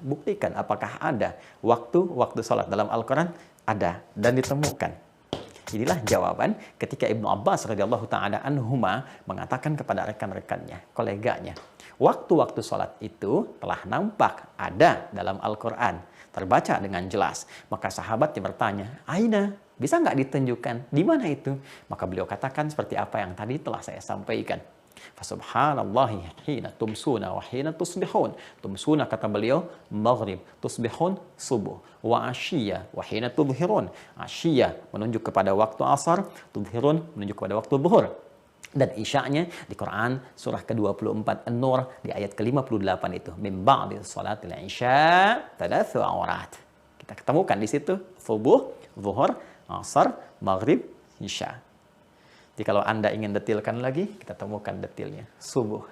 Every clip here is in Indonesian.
Buktikan apakah ada waktu-waktu sholat dalam Al-Quran? Ada dan ditemukan. Inilah jawaban ketika Ibnu Abbas radhiyallahu ta'ala anhuma mengatakan kepada rekan-rekannya, koleganya, waktu-waktu sholat itu telah nampak ada dalam Al-Quran, terbaca dengan jelas. Maka sahabatnya bertanya, Aina, bisa nggak ditunjukkan? Di mana itu? Maka beliau katakan seperti apa yang tadi telah saya sampaikan. Fasubhanallahi hina tumsuna wa hina tusbihun. Tumsuna kata beliau maghrib, tusbihun subuh, wa asyiyya wa hina tudhirun. Asyiyya menunjuk kepada waktu asar, tudhirun menunjuk kepada waktu zuhur. Dan isya'nya di Quran surah ke-24 An-Nur di ayat ke-58 itu min ba'di salatil isya thalathu awrat. Kita ketemukan di situ subuh, zuhur, asar, maghrib, isya. Jadi kalau Anda ingin detilkan lagi, kita temukan detilnya. Subuh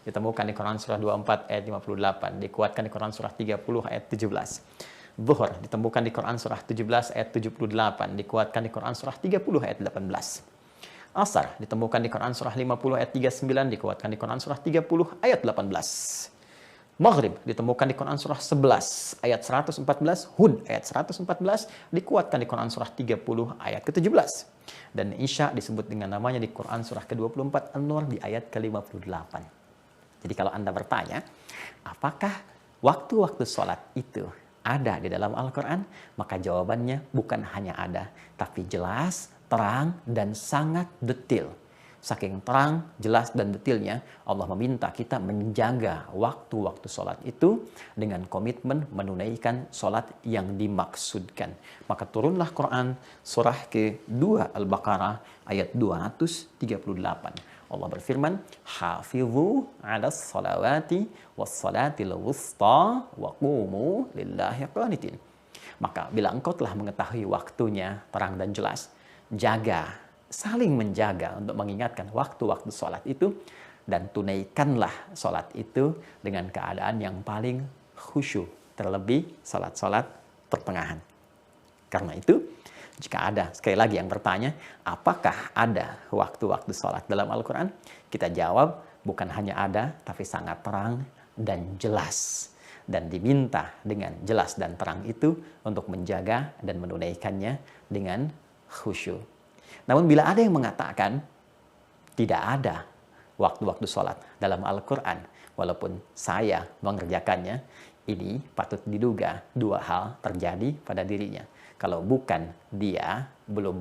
ditemukan di Quran surah 24 ayat 58, dikuatkan di Quran surah 30 ayat 17. Zuhur ditemukan di Quran surah 17 ayat 78, dikuatkan di Quran surah 30 ayat 18. Asar ditemukan di Quran surah 50 ayat 39, dikuatkan di Quran surah 30 ayat 18. Maghrib ditemukan di Quran surah 11 ayat 114, Hud ayat 114, dikuatkan di Quran surah 30 ayat ke-17. Dan Isya disebut dengan namanya di Quran surah ke-24 An-Nur di ayat ke-58. Jadi kalau Anda bertanya, apakah waktu-waktu sholat itu ada di dalam Al-Quran? Maka jawabannya bukan hanya ada, tapi jelas, terang, dan sangat detil. Saking terang, jelas, dan detilnya, Allah meminta kita menjaga waktu-waktu sholat itu dengan komitmen menunaikan sholat yang dimaksudkan. Maka turunlah Quran surah ke-2 Al-Baqarah ayat 238. Allah berfirman, Hafidhu 'alas salawati was salatil wusta wa qumu lillahi qanitin. Maka bila engkau telah mengetahui waktunya terang dan jelas, jaga, saling menjaga untuk mengingatkan waktu-waktu sholat itu, dan tunaikanlah sholat itu dengan keadaan yang paling khusyuk, terlebih sholat-sholat pertengahan. Karena itu, jika ada sekali lagi yang bertanya, apakah ada waktu-waktu sholat dalam Al-Quran? Kita jawab, bukan hanya ada, tapi sangat terang dan jelas. Dan diminta dengan jelas dan terang itu untuk menjaga dan menunaikannya dengan khusyuk. Namun bila ada yang mengatakan tidak ada waktu-waktu sholat dalam Al-Quran, walaupun saya mengerjakannya, ini patut diduga dua hal terjadi pada dirinya. Kalau bukan dia belum